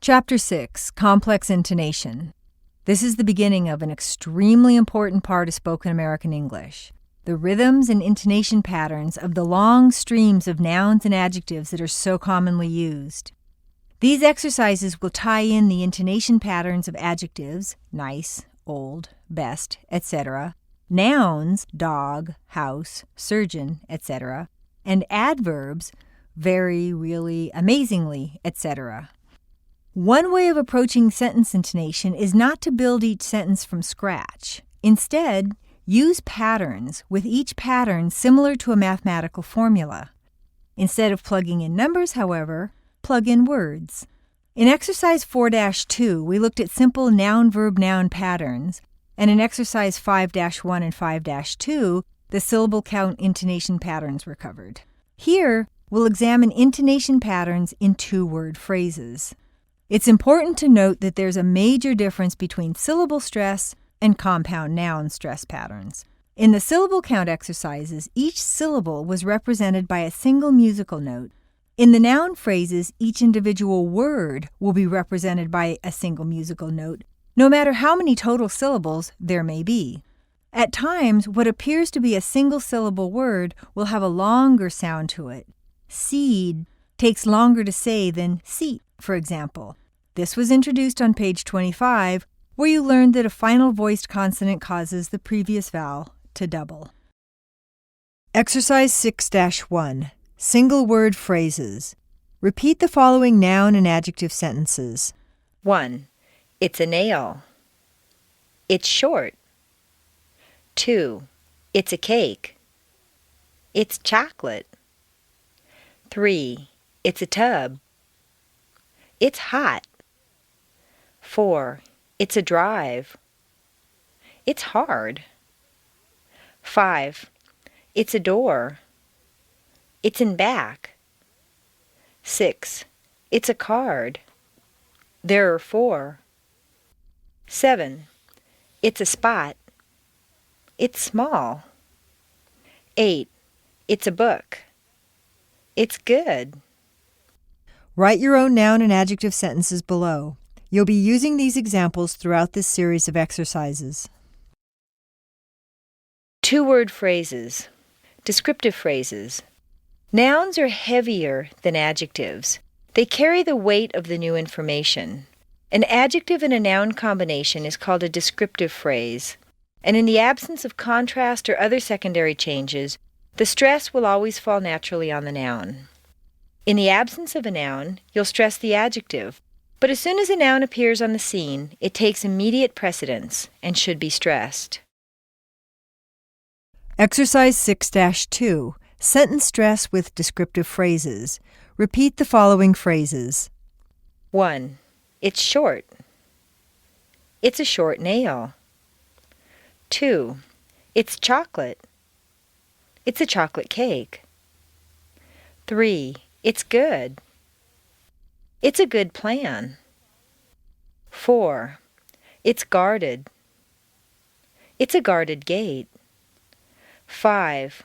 Chapter 6, Complex Intonation. This is the beginning of an extremely important part of spoken American English. The rhythms and intonation patterns of the long streams of nouns and adjectives that are so commonly used. These exercises will tie in the intonation patterns of adjectives, nice, old, best, etc., nouns, dog, house, surgeon, etc., and adverbs, very, really, amazingly, etc. One way of approaching sentence intonation is not to build each sentence from scratch. Instead, use patterns, with each pattern similar to a mathematical formula. Instead of plugging in numbers, however, plug in words. In Exercise 4-2, we looked at simple noun-verb-noun patterns, and in Exercise 5-1 and 5-2, the syllable count intonation patterns were covered. Here, we'll examine intonation patterns in two-word phrases. It's important to note that there's a major difference between syllable stress and compound noun stress patterns. In the syllable count exercises, each syllable was represented by a single musical note. In the noun phrases, each individual word will be represented by a single musical note, no matter how many total syllables there may be. At times, what appears to be a single-syllable word will have a longer sound to it. Seed takes longer to say than seat, for example. This was introduced on page 25, where you learned that a final voiced consonant causes the previous vowel to double. Exercise 6-1. Single word phrases. Repeat the following noun and adjective sentences. 1. It's a nail. It's short. 2. It's a cake. It's chocolate. 3. It's a tub. It's hot. 4. It's a drive. It's hard. 5. It's a door. It's in back. 6. It's a card. There are 4. 7. It's a spot. It's small. 8. It's a book. It's good. Write your own noun and adjective sentences below. You'll be using these examples throughout this series of exercises. Two-word phrases. Descriptive phrases. Nouns are heavier than adjectives. They carry the weight of the new information. An adjective and a noun combination is called a descriptive phrase, and in the absence of contrast or other secondary changes, the stress will always fall naturally on the noun. In the absence of a noun, you'll stress the adjective, but as soon as a noun appears on the scene, it takes immediate precedence and should be stressed. Exercise 6-2. Sentence stress with descriptive phrases. Repeat the following phrases. 1. It's short. It's a short nail. 2. It's chocolate. It's a chocolate cake. 3. It's good. It's a good plan. 4. It's guarded. It's a guarded gate. 5.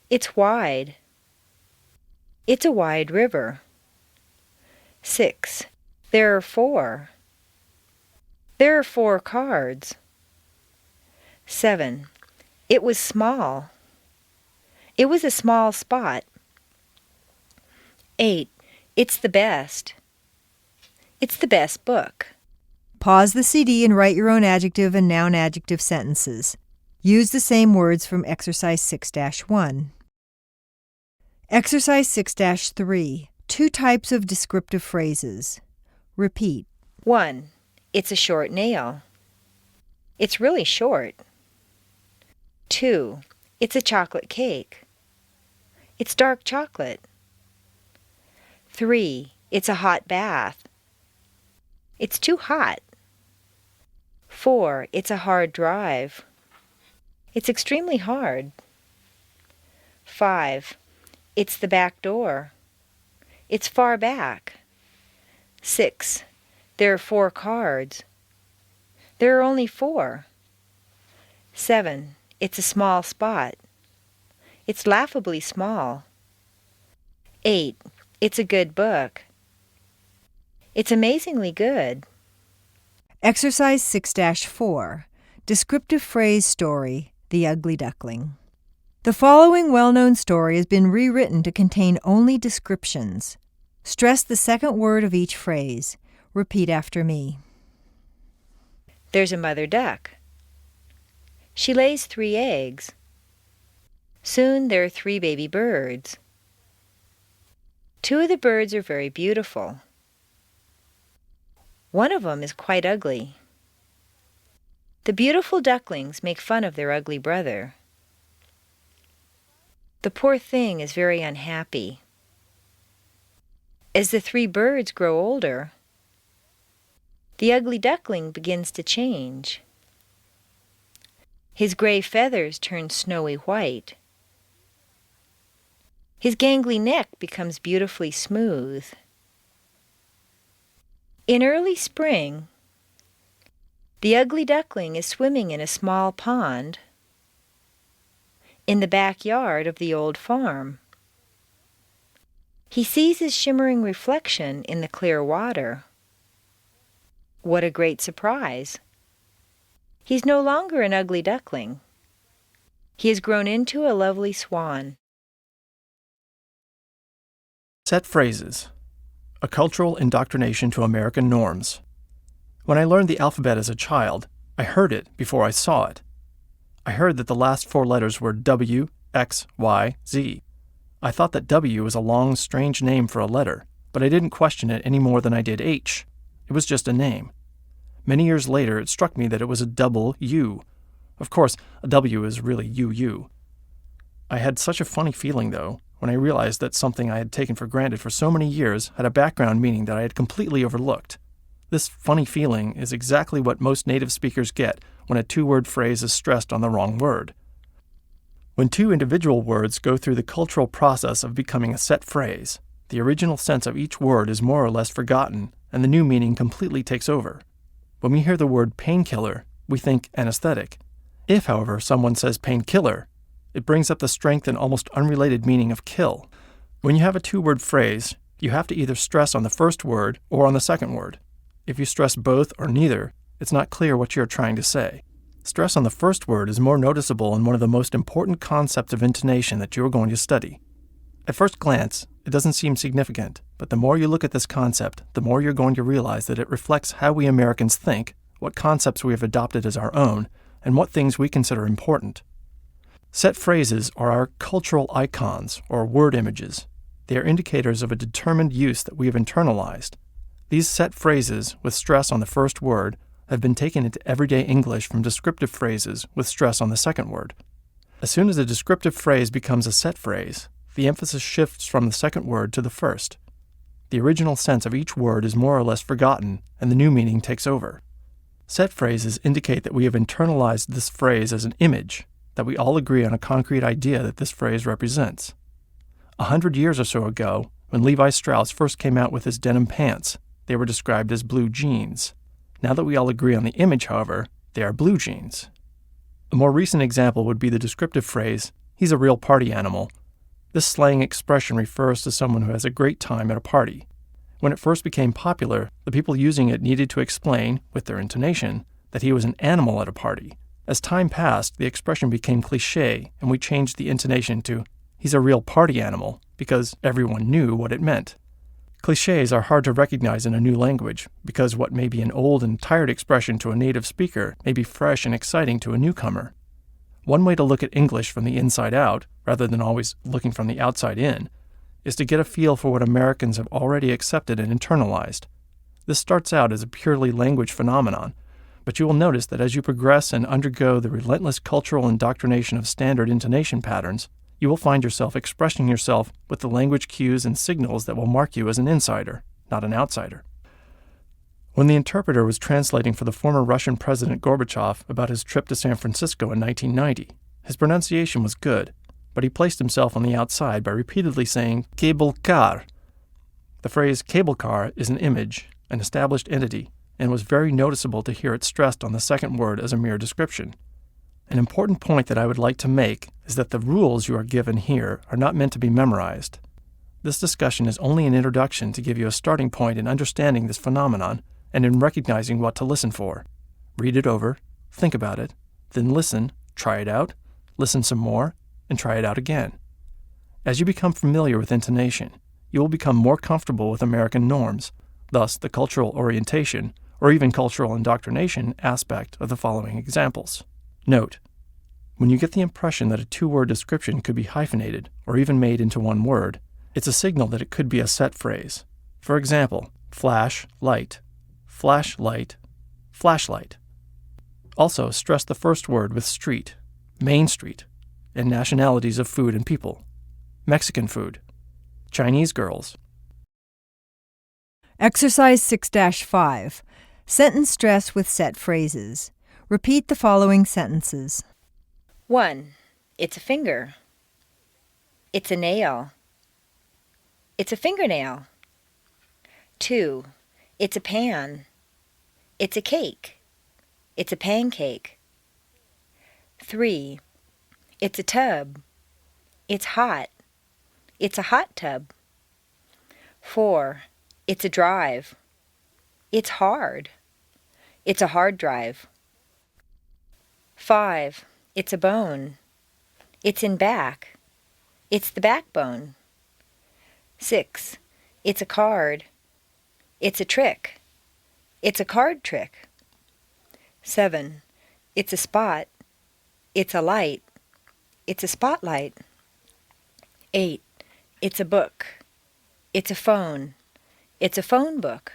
It's wide. It's a wide river. 6. There are 4. There are 4 cards. 7. It was small. It was a small spot. 8. It's the best. It's the best book. Pause the CD and write your own adjective and noun adjective sentences. Use the same words from Exercise 6-1. Exercise 6-3. Two types of descriptive phrases. Repeat. 1. It's a short nail. It's really short. 2. It's a chocolate cake. It's dark chocolate. 3. It's a hot bath. It's too hot. 4. It's a hard drive. It's extremely hard. 5. It's the back door. It's far back. 6. There are 4 cards. There are only 4. 7. It's a small spot. It's laughably small. 8. It's a good book. It's amazingly good. Exercise 6-4. Descriptive phrase story, The Ugly Duckling. The following well-known story has been rewritten to contain only descriptions. Stress the second word of each phrase. Repeat after me. There's a mother duck. She lays 3 eggs. Soon there are 3 baby birds. 2 of the birds are very beautiful. One of them is quite ugly. The beautiful ducklings make fun of their ugly brother. The poor thing is very unhappy. As the 3 birds grow older, the ugly duckling begins to change. His gray feathers turn snowy white. His gangly neck becomes beautifully smooth. In early spring, the ugly duckling is swimming in a small pond in the backyard of the old farm. He sees his shimmering reflection in the clear water. What a great surprise! He's no longer an ugly duckling. He has grown into a lovely swan. Set phrases. A cultural indoctrination to American norms. When I learned the alphabet as a child, I heard it before I saw it. I heard that the last 4 letters were W, X, Y, Z. I thought that W was a long, strange name for a letter, but I didn't question it any more than I did H. It was just a name. Many years later, it struck me that it was a double U. Of course, a W is really UU. I had such a funny feeling, though, when I realized that something I had taken for granted for so many years had a background meaning that I had completely overlooked. This funny feeling is exactly what most native speakers get when a 2-word phrase is stressed on the wrong word. When 2 individual words go through the cultural process of becoming a set phrase, the original sense of each word is more or less forgotten, and the new meaning completely takes over. When we hear the word painkiller, we think anesthetic. If, however, someone says painkiller, it brings up the strength and almost unrelated meaning of kill. When you have a 2-word phrase, you have to either stress on the first word or on the second word. If you stress both or neither, it's not clear what you're trying to say. Stress on the first word is more noticeable in one of the most important concepts of intonation that you are going to study. At first glance, it doesn't seem significant, but the more you look at this concept, the more you're going to realize that it reflects how we Americans think, what concepts we have adopted as our own, and what things we consider important. Set phrases are our cultural icons, or word images. They are indicators of a determined use that we have internalized. These set phrases, with stress on the first word, have been taken into everyday English from descriptive phrases with stress on the second word. As soon as a descriptive phrase becomes a set phrase, the emphasis shifts from the second word to the first. The original sense of each word is more or less forgotten, and the new meaning takes over. Set phrases indicate that we have internalized this phrase as an image, that we all agree on a concrete idea that this phrase represents. 100 years or so ago, when Levi Strauss first came out with his denim pants, they were described as blue jeans. Now that we all agree on the image, however, they are blue jeans. A more recent example would be the descriptive phrase, "He's a real party animal." This slang expression refers to someone who has a great time at a party. When it first became popular, the people using it needed to explain, with their intonation, that he was an animal at a party. As time passed, the expression became cliché, and we changed the intonation to, "He's a real party animal," because everyone knew what it meant. Clichés are hard to recognize in a new language, because what may be an old and tired expression to a native speaker may be fresh and exciting to a newcomer. One way to look at English from the inside out, rather than always looking from the outside in, is to get a feel for what Americans have already accepted and internalized. This starts out as a purely language phenomenon, but you will notice that as you progress and undergo the relentless cultural indoctrination of standard intonation patterns, you will find yourself expressing yourself with the language cues and signals that will mark you as an insider, not an outsider. When the interpreter was translating for the former Russian President Gorbachev about his trip to San Francisco in 1990, his pronunciation was good, but he placed himself on the outside by repeatedly saying cable car. The phrase cable car is an image, an established entity, and was very noticeable to hear it stressed on the second word as a mere description. An important point that I would like to make is that the rules you are given here are not meant to be memorized. this discussion is only an introduction to give you a starting point in understanding this phenomenon and in recognizing what to listen for. Read it over, think about it, then listen, try it out, listen some more, and try it out again. As you become familiar with intonation, you will become more comfortable with American norms, thus the cultural orientation, or even cultural indoctrination aspect of the following examples. Note: when you get the impression that a two-word description could be hyphenated or even made into one word, it's a signal that it could be a set phrase. For example, flash, light, flashlight, flashlight. Also, stress the first word with street, Main Street, and nationalities of food and people. Mexican food, Chinese girls. Exercise 6-5. Sentence stress with set phrases. Repeat the following sentences. 1. It's a finger. It's a nail. It's a fingernail. 2. It's a pan. It's a cake. It's a pancake. 3. It's a tub. It's hot. It's a hot tub. 4. It's a drive. It's hard. It's a hard drive. 5. It's a bone. It's in back. It's the backbone. 6. It's a card. It's a trick. It's a card trick. 7. It's a spot. It's a light. It's a spotlight. 8. It's a book. It's a phone. It's a phone book.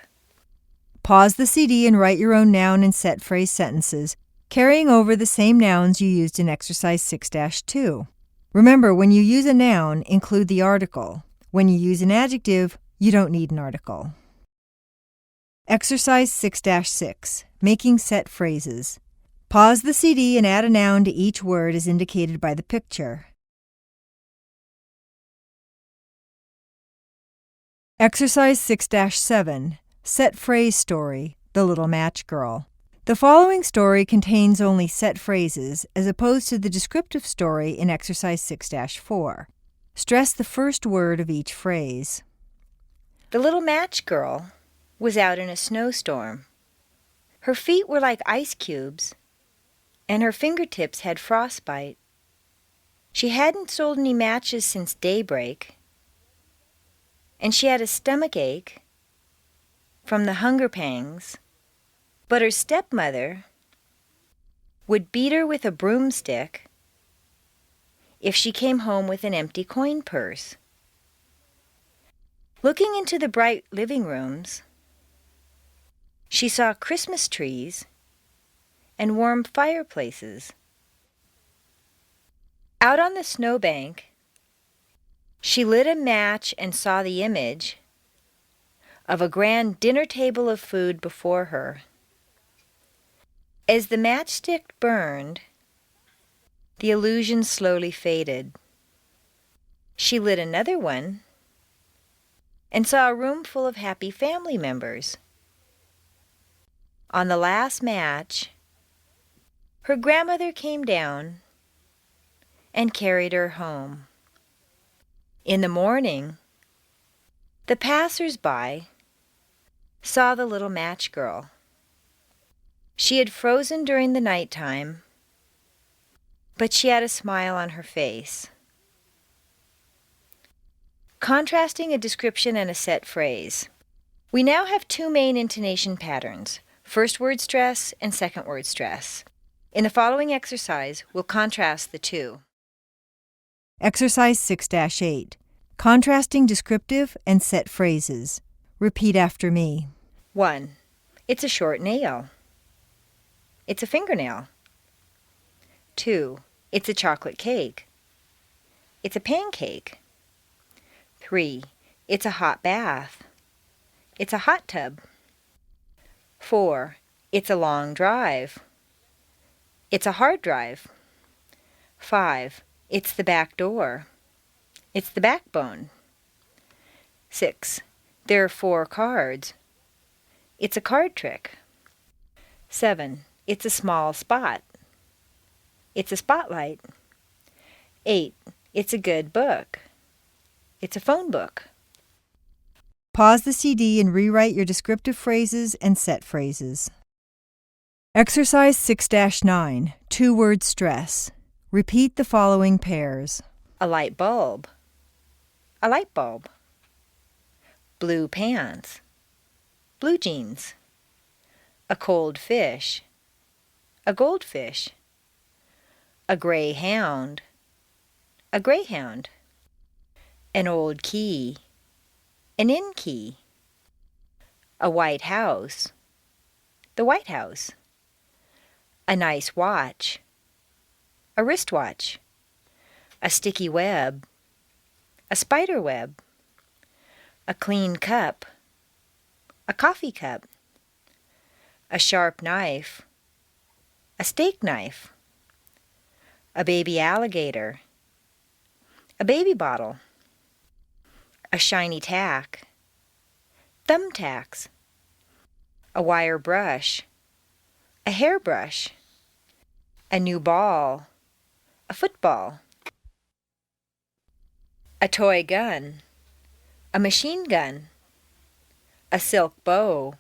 Pause the CD and write your own noun and set phrase sentences, carrying over the same nouns you used in Exercise 6-2. Remember, when you use a noun, include the article. When you use an adjective, you don't need an article. Exercise 6-6. Making set phrases. Pause the CD and add a noun to each word as indicated by the picture. Exercise 6-7. Set phrase story, The Little Match Girl. The following story contains only set phrases as opposed to the descriptive story in Exercise 6-4. Stress the first word of each phrase. The little match girl was out in a snowstorm. Her feet were like ice cubes, and her fingertips had frostbite. She hadn't sold any matches since daybreak, and she had a stomach ache from the hunger pangs, but her stepmother would beat her with a broomstick if she came home with an empty coin purse. Looking into the bright living rooms, she saw Christmas trees and warm fireplaces. Out on the snowbank, she lit a match and saw the image of a grand dinner table of food before her. As the matchstick burned, the illusion slowly faded. She lit another one and saw a room full of happy family members. On the last match, her grandmother came down and carried her home. In the morning, the passers-by saw the little match girl. She had frozen during the nighttime, but she had a smile on her face. Contrasting a description and a set phrase. We now have two main intonation patterns, first word stress and second word stress. In the following exercise, we'll contrast the two. Exercise 6-8. Contrasting descriptive and set phrases. Repeat after me. 1. It's a short nail. It's a fingernail. 2. It's a chocolate cake. It's a pancake. 3. It's a hot bath. It's a hot tub. 4. It's a long drive. It's a hard drive. 5. It's the back door. It's the backbone. 6. There are 4 cards. It's a card trick. 7. It's a small spot. It's a spotlight. 8. It's a good book. It's a phone book. Pause the CD and rewrite your descriptive phrases and set phrases. Exercise 6-9, 2-word stress. Repeat the following pairs. A light bulb. A light bulb. Blue pants. Blue jeans. A cold fish. A goldfish. A gray hound. A greyhound. An old key. An in key. A white house. The White House. A nice watch. A wristwatch. A sticky web. A spider web. A clean cup. A coffee cup. A sharp knife. A steak knife. A baby alligator. A baby bottle. A shiny tack. Thumbtacks. A wire brush. A hairbrush. A new ball. A football. A toy gun. A machine gun. A silk bow.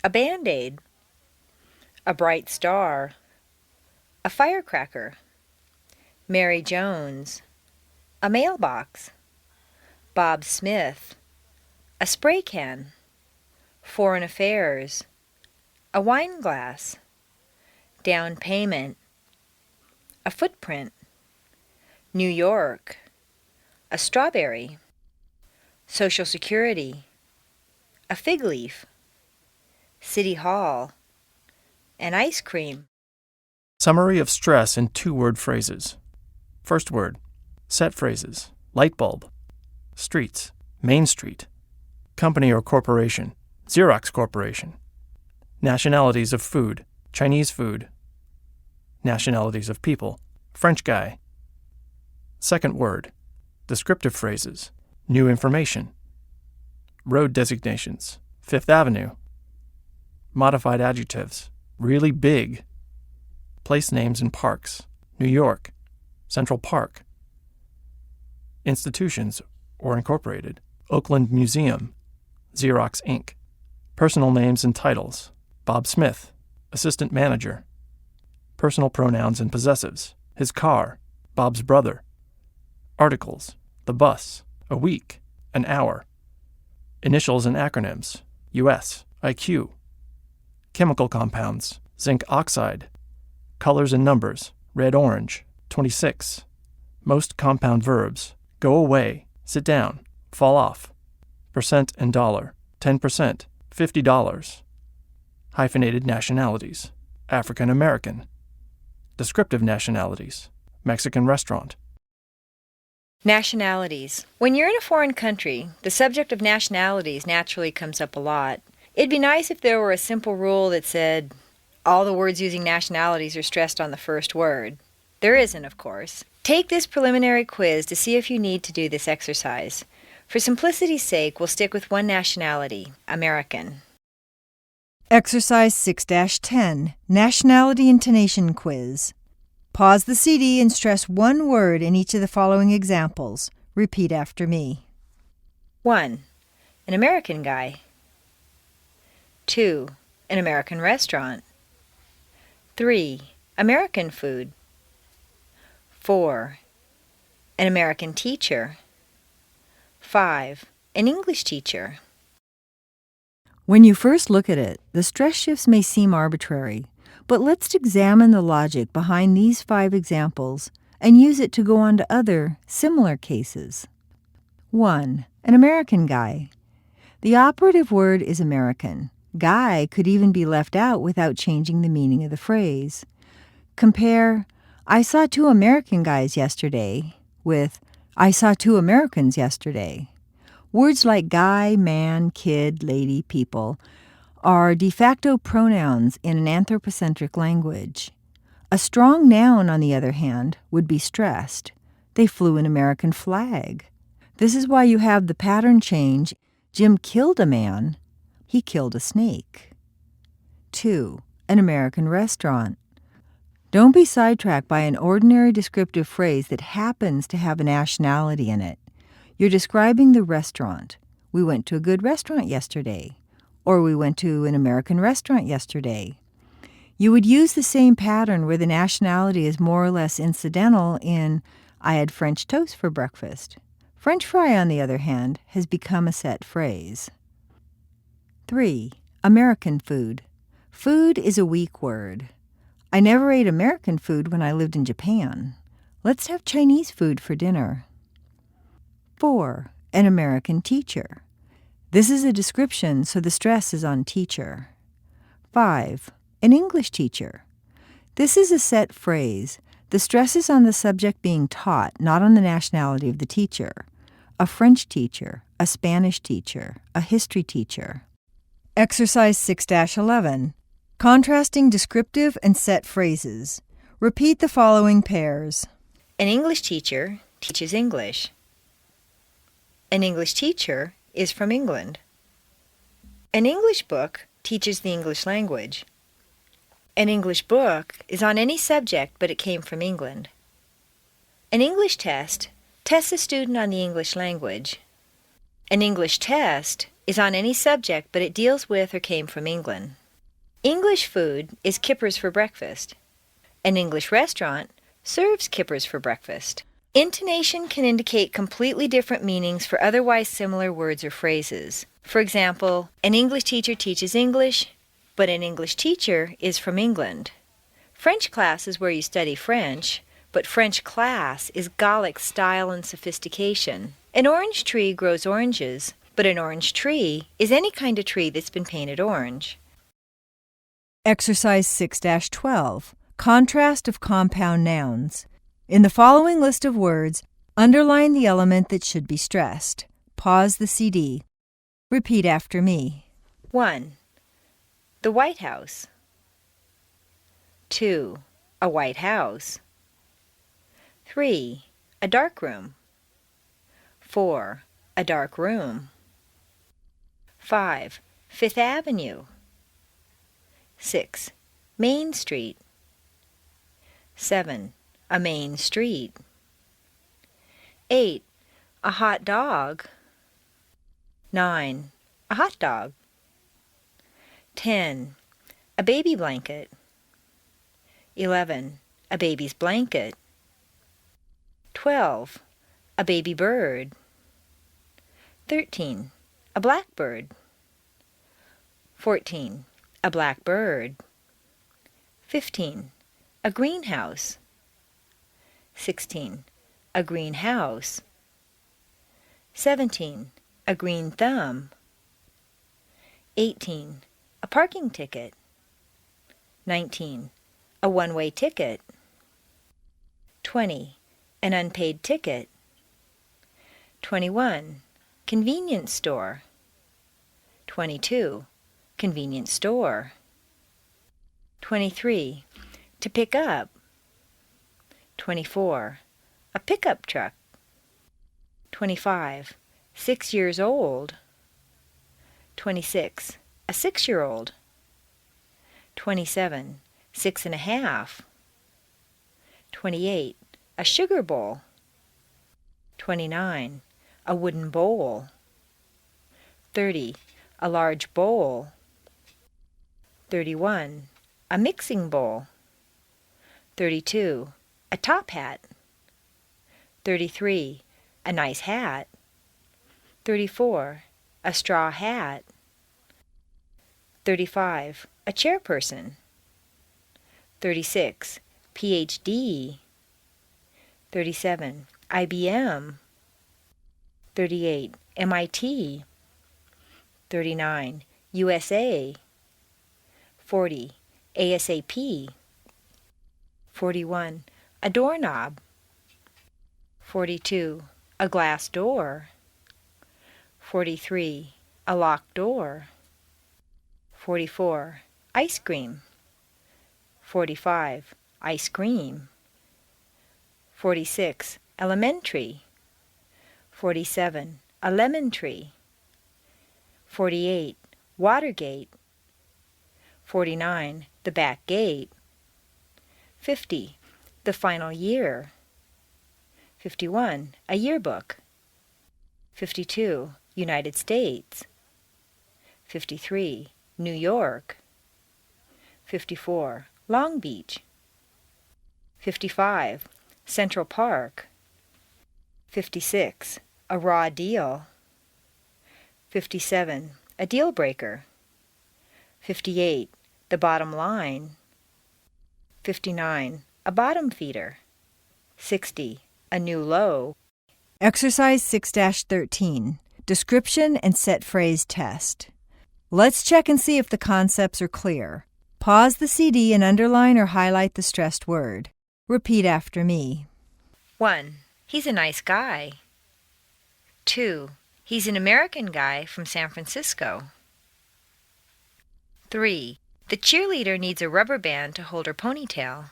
A Band-Aid. A bright star. A firecracker. Mary Jones. A mailbox. Bob Smith. A spray can. Foreign affairs. A wine glass. Down payment. A footprint. New York. A strawberry. Social Security. A fig leaf. City Hall. An ice cream. Summary of stress in 2-word phrases. First word. Set phrases. Light bulb. Streets. Main Street. Company or corporation. Xerox Corporation. Nationalities of food. Chinese food. Nationalities of people. French guy. Second word. Descriptive phrases. New information. Road designations. Fifth Avenue. Modified adjectives. Really big. Place names and parks. New York. Central Park. Institutions or incorporated. Oakland Museum. Xerox Inc. Personal names and titles. Bob Smith. Assistant manager. Personal pronouns and possessives. His car. Bob's brother. Articles. The bus. A week. An hour. Initials and acronyms. US. IQ. Chemical compounds. Zinc oxide. Colors and numbers. Red-orange. 26. Most compound verbs. Go away. Sit down. Fall off. Percent and dollar. 10%. $50. Hyphenated nationalities. African American. Descriptive nationalities. Mexican restaurant. Nationalities. When you're in a foreign country, the subject of nationalities naturally comes up a lot. It'd be nice if there were a simple rule that said all the words using nationalities are stressed on the first word. There isn't, of course. Take this preliminary quiz to see if you need to do this exercise. For simplicity's sake, we'll stick with one nationality, American. Exercise 6-10, Nationality Intonation Quiz. Pause the CD and stress one word in each of the following examples. Repeat after me. 1. An American guy. 2. An American restaurant. 3. American food. 4. An American teacher. 5. An English teacher. When you first look at it, the stress shifts may seem arbitrary, but let's examine the logic behind these 5 examples and use it to go on to other, similar cases. 1. An American guy. The operative word is American. Guy could even be left out without changing the meaning of the phrase. Compare, I saw 2 American guys yesterday with I saw 2 Americans yesterday. Words like guy, man, kid, lady, people are de facto pronouns in an anthropocentric language. A strong noun, on the other hand, would be stressed. They flew an American flag. This is why you have the pattern change. Jim killed a man. He killed a snake. 2. An American restaurant. Don't be sidetracked by an ordinary descriptive phrase that happens to have a nationality in it. You're describing the restaurant. We went to a good restaurant yesterday. Or we went to an American restaurant yesterday. You would use the same pattern where the nationality is more or less incidental in I had French toast for breakfast. French fry, on the other hand, has become a set phrase. 3. American food. Food is a weak word. I never ate American food when I lived in Japan. Let's have Chinese food for dinner. 4. An American teacher. This is a description, so the stress is on teacher. 5. An English teacher. This is a set phrase. The stress is on the subject being taught, not on the nationality of the teacher. A French teacher, a Spanish teacher, a history teacher. Exercise 6-11. Contrasting descriptive and set phrases. Repeat the following pairs. An English teacher teaches English. An English teacher is from England. An English book teaches the English language. An English book is on any subject, but it came from England. An English test tests a student on the English language. An English test is on any subject, but it deals with or came from England. English food is kippers for breakfast. An English restaurant serves kippers for breakfast. Intonation can indicate completely different meanings for otherwise similar words or phrases. For example, an English teacher teaches English, but an English teacher is from England. French class is where you study French, but French class is Gallic style and sophistication. An orange tree grows oranges, but an orange tree is any kind of tree that's been painted orange. Exercise 6-12. Contrast of compound nouns. In the following list of words, underline the element that should be stressed. Pause the CD. Repeat after me. 1. The White House. 2. A white house. 3. A dark room. 4. A dark room. 5. Fifth Avenue. 6. Main Street. 7. A main street. 8. A hot dog. 9. A hot dog. 10. A baby blanket. 11. A baby's blanket. 12. A baby bird. 13. A blackbird. 14. A black bird. 15. A greenhouse. 16. A greenhouse. 17. A green thumb. 18. A parking ticket. 19. A one-way ticket. 20. An unpaid ticket. 21. Convenience store. 22. Convenience store. 23. To pick up. 24. A pickup truck. 25. 6 years old. 26. A 6-year-old. 27. 6 and a half. 28. A sugar bowl. 29. A wooden bowl. 30. A large bowl. 31. A mixing bowl. 32. A top hat. 33. A nice hat. 34. A straw hat. 35. A chairperson. 36. PhD. 37. IBM. 38. MIT. 39. USA. 40. ASAP. 41. A doorknob. 42. A glass door. 43. A locked door. 44. Ice cream. 45. Ice cream. 46. Elementary. 47. A lemon tree. 48. Watergate. 49. The back gate. 50. The final year. 51. A yearbook. 52. United States. 53. New York. 54. Long Beach. 55. Central Park. 56. A raw deal. 57. A deal breaker. 58. The bottom line. 59. A bottom feeder. 60. A new low. Exercise 6-13. Description and set phrase test. Let's check and see if the concepts are clear. Pause the CD and underline or highlight the stressed word. Repeat after me. 1. He's a nice guy. 2. He's an American guy from San Francisco. 3. The cheerleader needs a rubber band to hold her ponytail.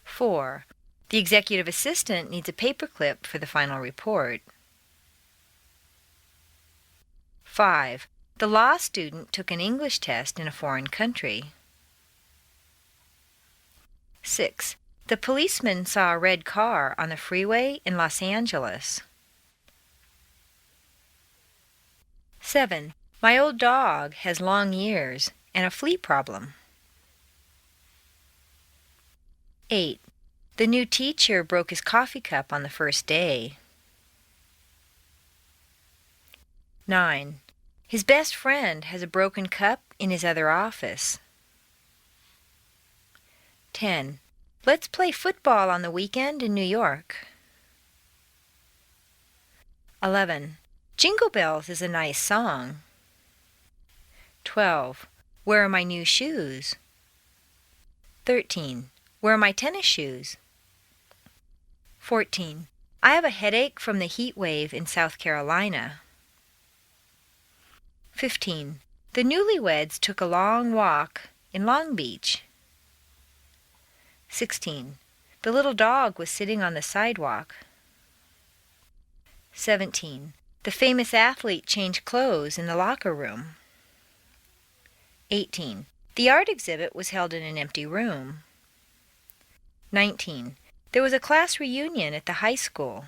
4. The executive assistant needs a paperclip for the final report. 5. The law student took an English test in a foreign country. 6. The policeman saw a red car on the freeway in Los Angeles. 7. My old dog has long ears and a flea problem. 8. The new teacher broke his coffee cup on the first day. 9. His best friend has a broken cup in his other office. 10. Let's play football on the weekend in New York. 11. Jingle Bells is a nice song. 12. Where are my new shoes? 13. Where are my tennis shoes? 14. I have a headache from the heat wave in South Carolina. 15. The newlyweds took a long walk in Long Beach. 16. The little dog was sitting on the sidewalk. 17. The famous athlete changed clothes in the locker room. 18. The art exhibit was held in an empty room. 19. There was a class reunion at the high school.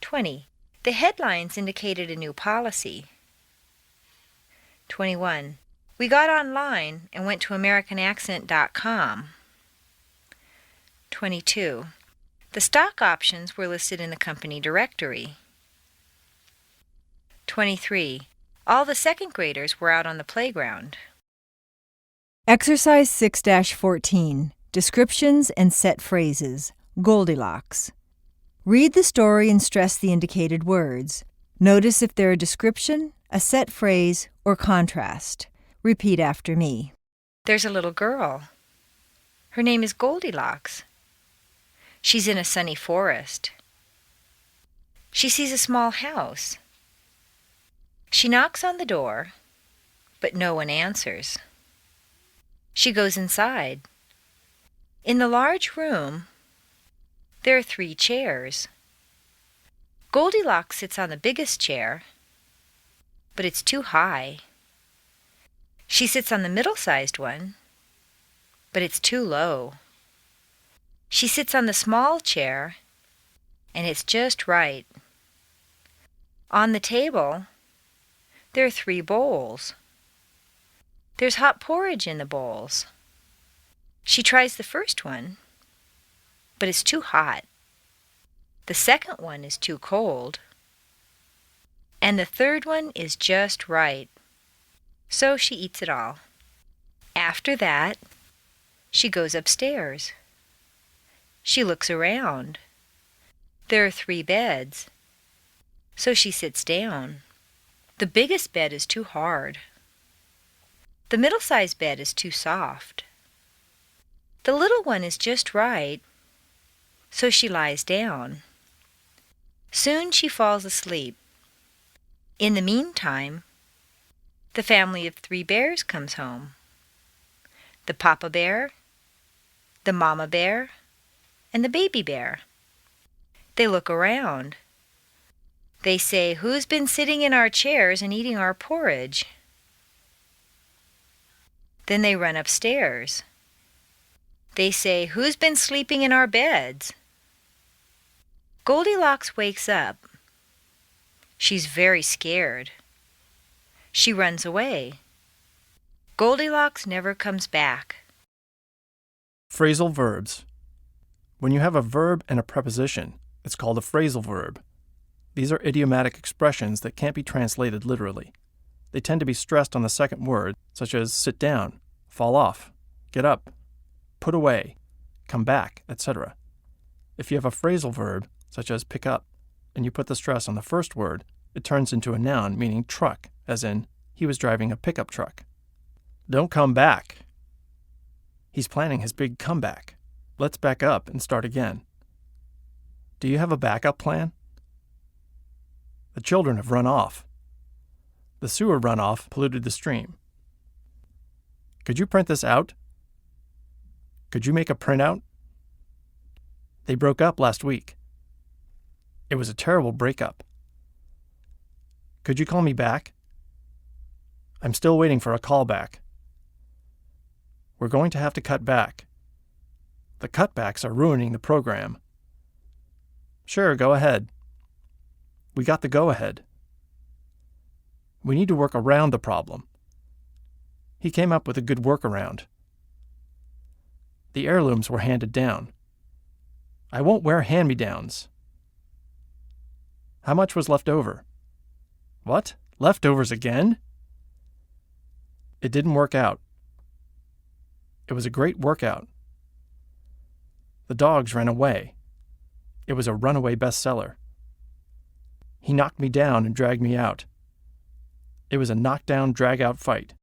20. The headlines indicated a new policy. 21. We got online and went to AmericanAccent.com. 22. The stock options were listed in the company directory. 23. All the second graders were out on the playground. Exercise 6-14. Descriptions and set phrases. Goldilocks. Read the story and stress the indicated words. Notice if they're a description, a set phrase, or contrast. Repeat after me. There's a little girl. Her name is Goldilocks. She's in a sunny forest. She sees a small house. She knocks on the door, but no one answers. She goes inside. In the large room, there are 3 chairs. Goldilocks sits on the biggest chair, but it's too high. She sits on the middle-sized one, but it's too low. She sits on the small chair, and it's just right. On the table, there are 3 bowls. There's hot porridge in the bowls. She tries the first one, but it's too hot. The second one is too cold. And the third one is just right. So she eats it all. After that, she goes upstairs. She looks around. There are 3 beds. So she sits down. The biggest bed is too hard. The middle-sized bed is too soft. The little one is just right, so she lies down. Soon she falls asleep. In the meantime, the family of 3 bears comes home. The papa bear, the mama bear, and the baby bear. They look around. They say, "Who's been sitting in our chairs and eating our porridge?" Then they run upstairs. They say, "Who's been sleeping in our beds?" Goldilocks wakes up. She's very scared. She runs away. Goldilocks never comes back. Phrasal verbs. When you have a verb and a preposition, it's called a phrasal verb. These are idiomatic expressions that can't be translated literally. They tend to be stressed on the second word, such as sit down, fall off, get up, put away, come back, etc. If you have a phrasal verb, such as pick up, and you put the stress on the first word, it turns into a noun meaning truck, as in, he was driving a pickup truck. Don't come back. He's planning his big comeback. Let's back up and start again. Do you have a backup plan? The children have run off. The sewer runoff polluted the stream. Could you print this out? Could you make a printout? They broke up last week. It was a terrible breakup. Could you call me back? I'm still waiting for a call back. We're going to have to cut back. The cutbacks are ruining the program. Sure, go ahead. We got the go-ahead. We need to work around the problem. He came up with a good workaround. The heirlooms were handed down. I won't wear hand-me-downs. How much was left over? What? Leftovers again? It didn't work out. It was a great workout. The dogs ran away. It was a runaway bestseller. He knocked me down and dragged me out. It was a knockdown, drag-out fight.